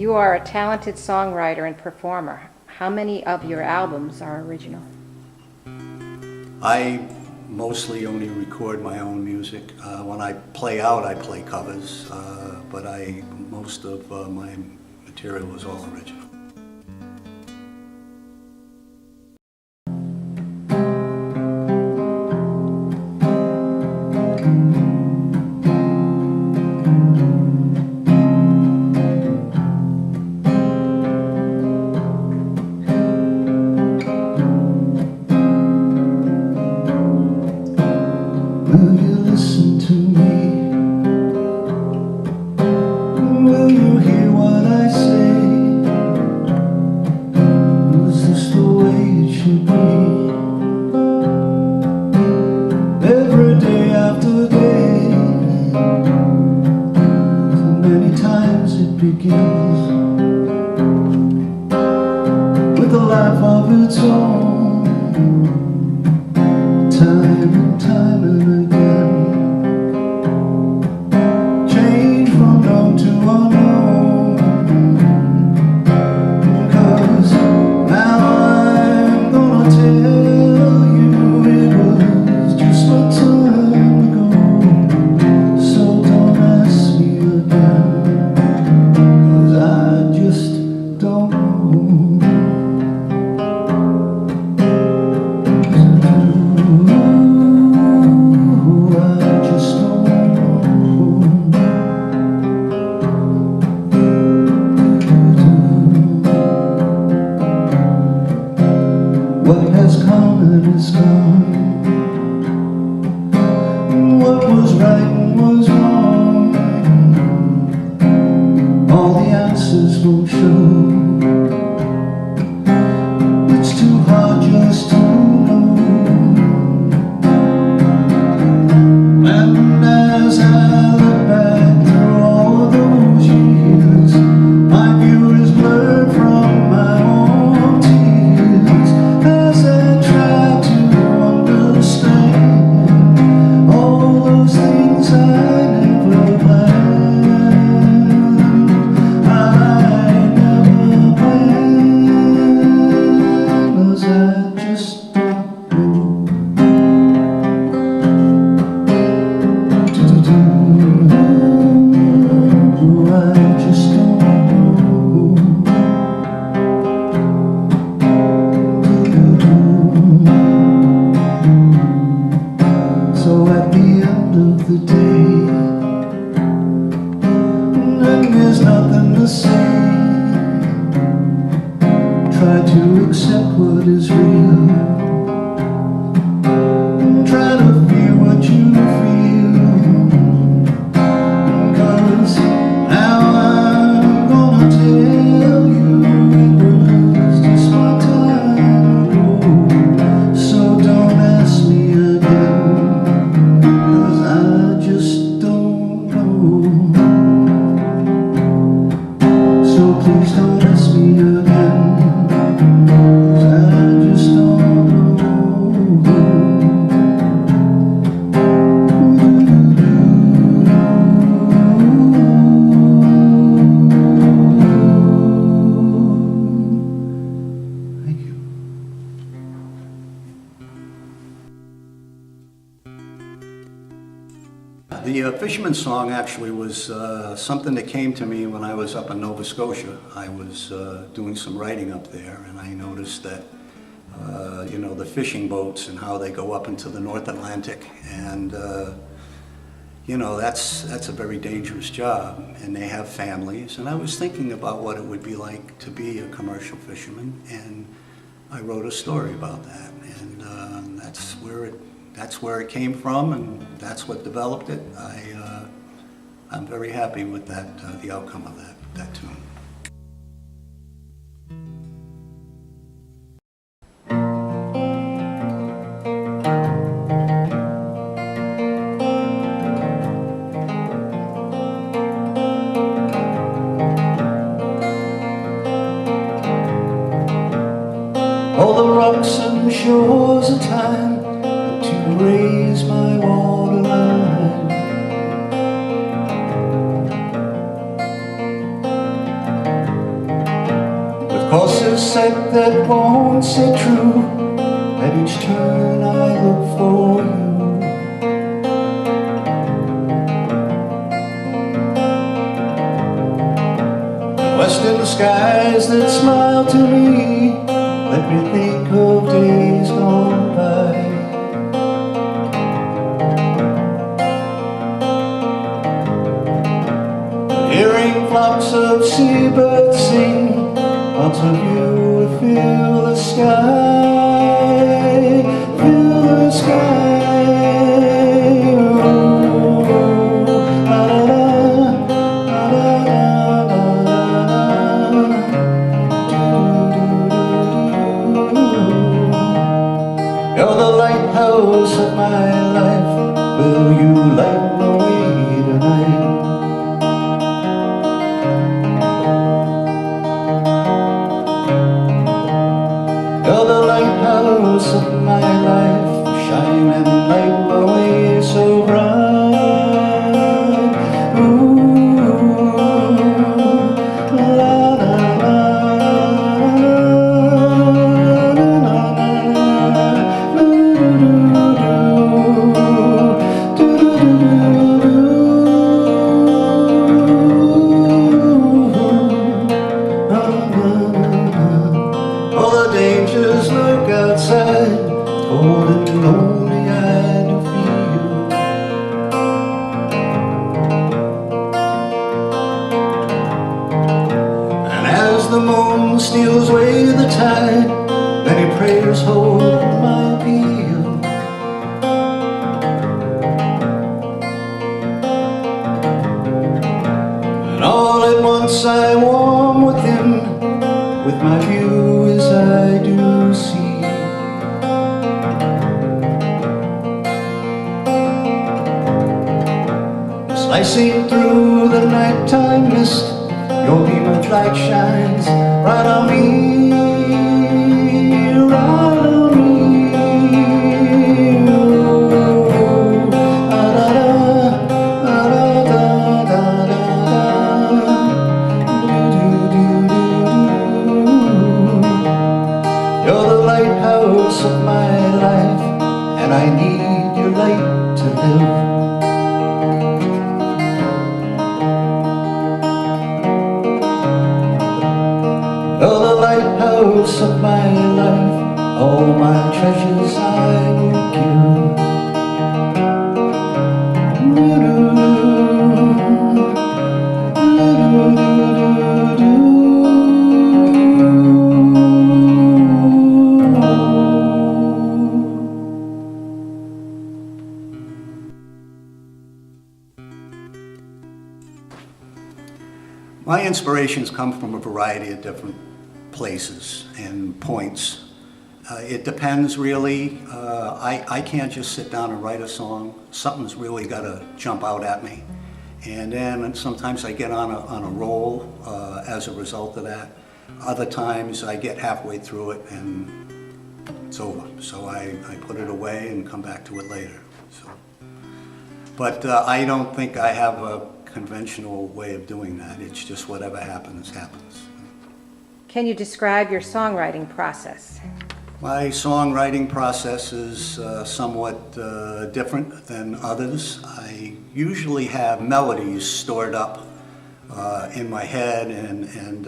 You are a talented songwriter and performer. How many of your albums are original? I mostly only record my own music. When I play out, I play covers, but most of my material is all original. Will you listen to me? Will you hear what I say? Is this the way it should be? Every day after day, so many times it begins with a life of its own. Time and time and again, change from known to unknown. 'Cause now I'm gonna tell you it was just a time ago. So don't ask me again, 'cause I just don't know. What has come and is gone. What was right and was wrong. All the answers won't show. It's too hard just to know. And as I look back through all those years, my view is blurred from my own tears. As I try to understand all those things I never planned, as I just don't know. I just don't know. So at the end of the day, and there's nothing to say, try to accept what is real, try to feel what you feel. 'Cause now I'm gonna tell you it was just my time ago. So don't ask me again, 'cause I just don't know. So please don't ask me again, 'cause I just don't know. Thank you. The Fisherman song actually was something that came to me when I was up in Nova Scotia. I was doing some writing up there, and I noticed that you know, the fishing boats and how they go up into the North Atlantic, and you know, that's a very dangerous job, and they have families. And I was thinking about what it would be like to be a commercial fisherman, and I wrote a story about that, and that's where it came from, and that's what developed it. I'm very happy with that, the outcome of that tune. All the rocks and shores of time to raise my waterline. Horses said that won't say true. At each turn I look for you. West in the skies that smile to me, let me think of days gone by. Hearing flocks of seabirds sing, thoughts of you fill the sky, fill the sky. You're the lighthouse of my life. Will you light the way tonight? You're the lighthouse of my life. Shine and light the way so bright. Ooh, la la la. All the dangers lurk outside, cold and lonely I do feel. And as the moon steals away the tide, many prayers hold my appeal. And all at once I warm within, with my view as I do see. Slicing through the nighttime mist, your beam of light shines right on me, right on me. Ooh, da-da-da, da-da-da-da-da. You're the lighthouse of my life, and I need your light to live. You're the lighthouse of my life, all my treasures I will give. My inspirations come from a variety of different places and points. It depends really. I can't just sit down and write a song. Something's really got to jump out at me. And then sometimes I get on a roll as a result of that. Other times I get halfway through it and it's over. So I put it away and come back to it later. So, but I don't think I have a conventional way of doing that. It's just whatever happens, happens. Can you describe your songwriting process? My songwriting process is somewhat different than others. I usually have melodies stored up in my head and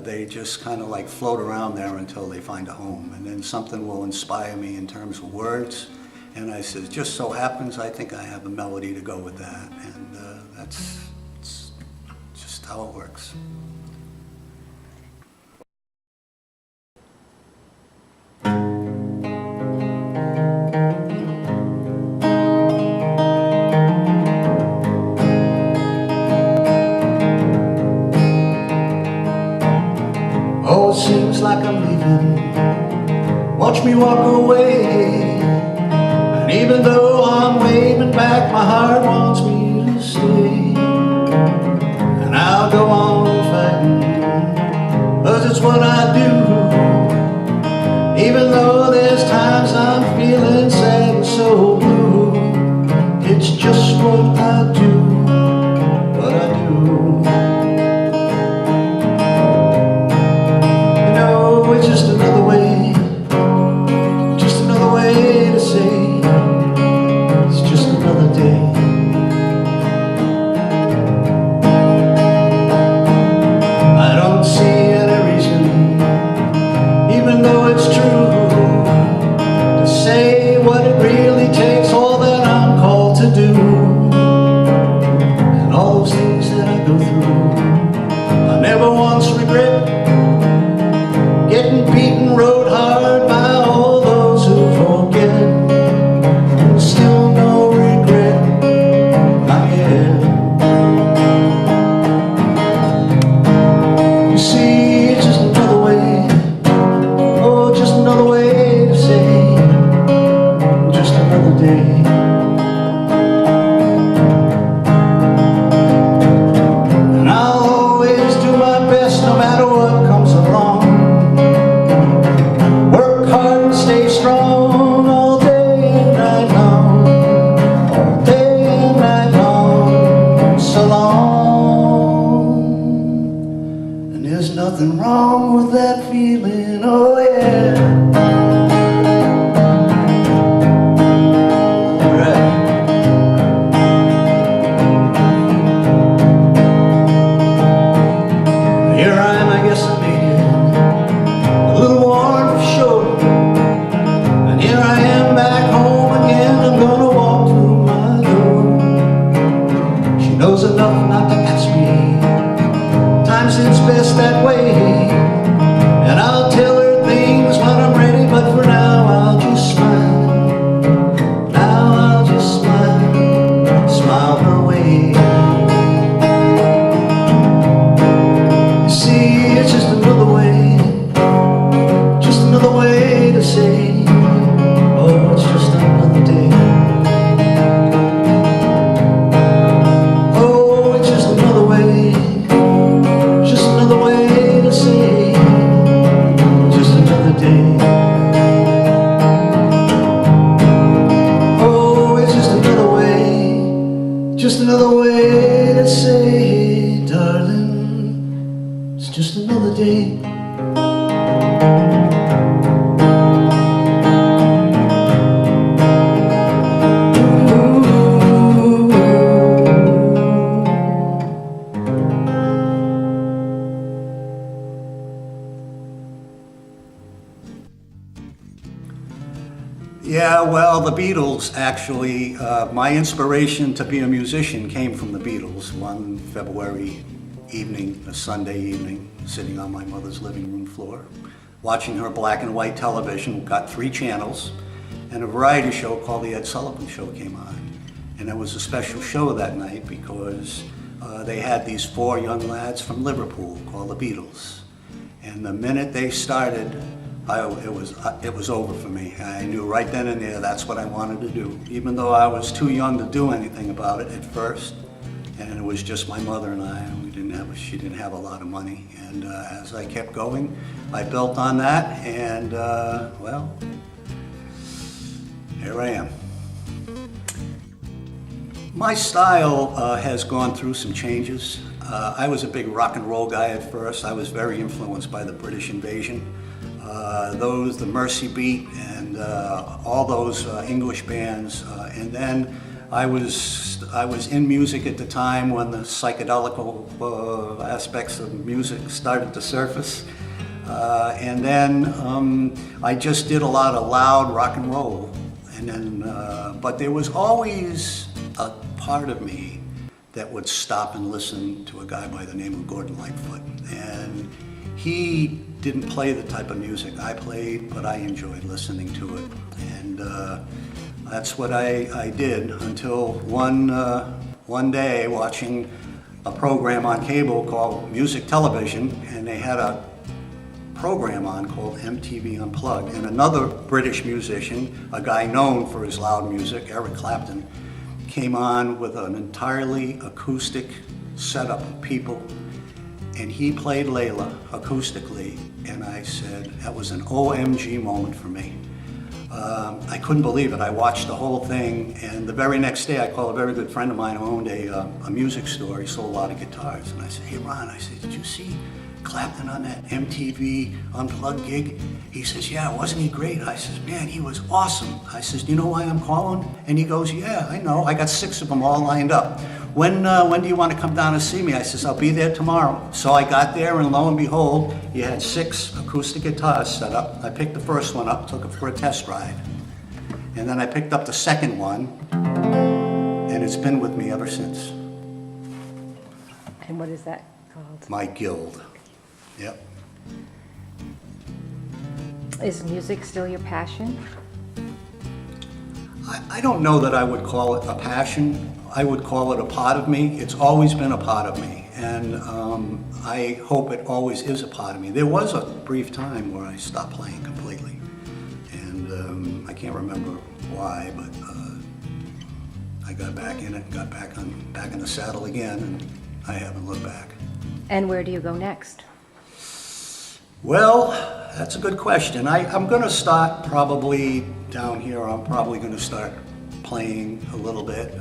they just kind of like float around there until they find a home. And then something will inspire me in terms of words. And I said, just so happens I think I have a melody to go with that. And that's just how it works. Oh, it seems like I'm leaving. Watch me walk away. And even though I'm waving back, my heart wants me to stay. And I'll go on fighting. Yeah, well, the Beatles actually, my inspiration to be a musician came from the Beatles. One February evening, a Sunday evening, sitting on my mother's living room floor, watching her black and white television, got 3 channels, and a variety show called The Ed Sullivan Show came on. And it was a special show that night because they had these 4 young lads from Liverpool called the Beatles. And the minute they started, it was over for me. I knew right then and there that's what I wanted to do, even though I was too young to do anything about it at first. And it was just my mother and I. She didn't have a lot of money. And as I kept going, I built on that, and well, here I am. My style has gone through some changes. I was a big rock and roll guy at first. I was very influenced by the British invasion. The Mercy Beat and all those English bands. And then I was in music at the time when the psychedelical aspects of music started to surface. And then I just did a lot of loud rock and roll. And then, but there was always a part of me that would stop and listen to a guy by the name of Gordon Lightfoot. And he didn't play the type of music I played, but I enjoyed listening to it. And that's what I did until one day watching a program on cable called Music Television, and they had a program on called MTV Unplugged, and another British musician, a guy known for his loud music, Eric Clapton, came on with an entirely acoustic setup of people, and he played Layla acoustically, and I said, that was an OMG moment for me. I couldn't believe it. I watched the whole thing, and the very next day I called a very good friend of mine who owned a music store. He sold a lot of guitars, and I said, hey Ron, I said, did you see Clapton on that MTV Unplugged gig? He says, yeah, wasn't he great? I says, man, he was awesome. I says, do you know why I'm calling? And he goes, yeah, I know. I got 6 of them all lined up. When do you want to come down and see me? I says, I'll be there tomorrow. So I got there, and lo and behold, he had 6 acoustic guitars set up. I picked the first one up, took it for a test ride. And then I picked up the second one, and it's been with me ever since. And what is that called? My guild. Yep. Is music still your passion? I don't know that I would call it a passion. I would call it a part of me. It's always been a part of me, and I hope it always is a part of me. There was a brief time where I stopped playing completely, and I can't remember why, but I got back in it, got back in the saddle again, and I haven't looked back. And where do you go next? Well, that's a good question. I'm going to start probably down here. I'm probably going to start playing a little bit.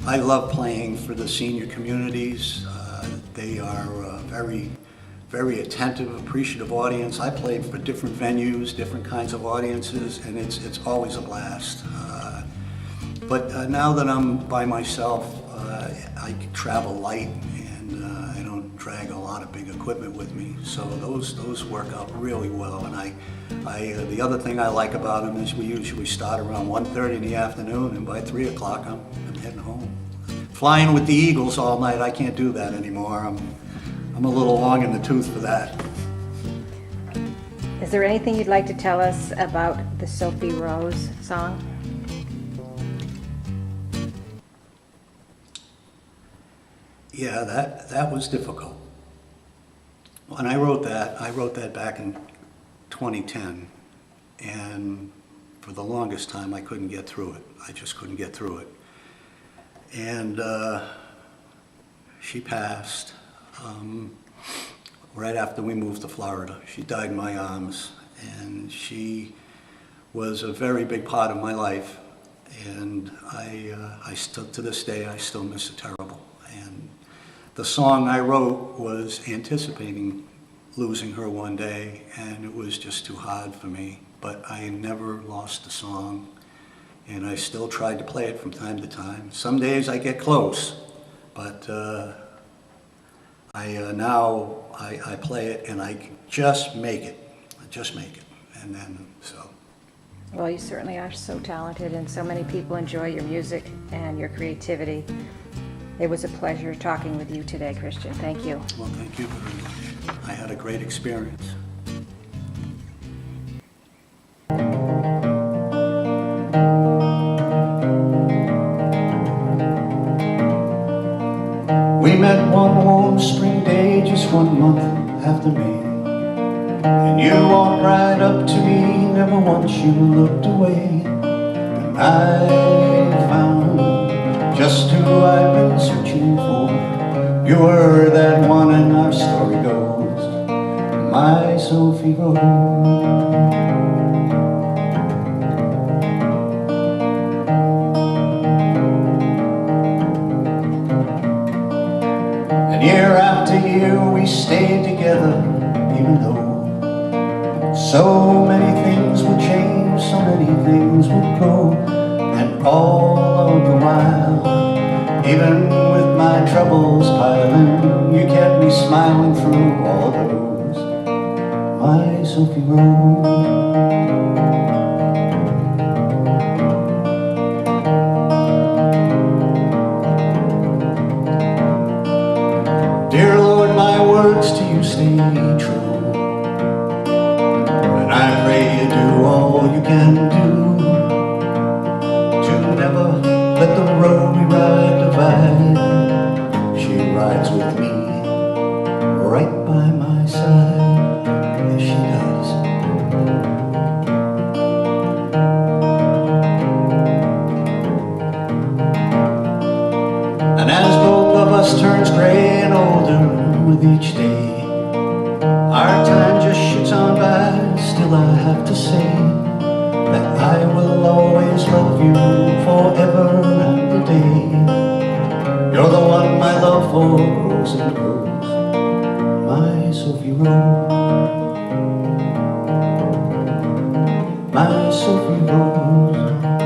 I love playing for the senior communities. They are a very, very attentive, appreciative audience. I played for different venues, different kinds of audiences, and it's always a blast. But now that I'm by myself, I travel light, and I don't drag a lot of big equipment with me, so those work out really well. And the other thing I like about them is we usually start around 1:30 in the afternoon, and by 3 o'clock I'm heading home. Flying with the Eagles all night, I can't do that anymore. I'm a little long in the tooth for that. Is there anything you'd like to tell us about the Sophie Rose song? Yeah, that was difficult. When I wrote that back in 2010, and for the longest time I couldn't get through it. I just couldn't get through it. And she passed right after we moved to Florida. She died in my arms, and she was a very big part of my life, and I still, to this day, I still miss her terrible. And the song I wrote was anticipating losing her one day, and it was just too hard for me. But I never lost the song, and I still tried to play it from time to time. Some days I get close, but now play it, and I just make it. And then, so. Well, you certainly are so talented, and so many people enjoy your music and your creativity. It was a pleasure talking with you today, Christian. Thank you. Well, thank you very much. I had a great experience. We met one warm spring day just 1 month after me, and you walked right up to me, never once you looked away. And I found just who I've been searching for. You were that one, and our story goes, my Sophie Rose. Year after year we stayed together, even though so many things would change, so many things would go. And all of the while, even with my troubles piling, you kept me smiling through all those, my Sophie Rose. Dear Lord, my words to you stay true, and I pray you do all you can do to never let the road we ride divide. She rides with me right by my side, as she does. And as both of us turns gray and older with each day, our time just shoots on by. Still I have to say that I will always love you forever and a day. You're the one my love for grows and grows, my Sophie Rose, my Sophie Rose.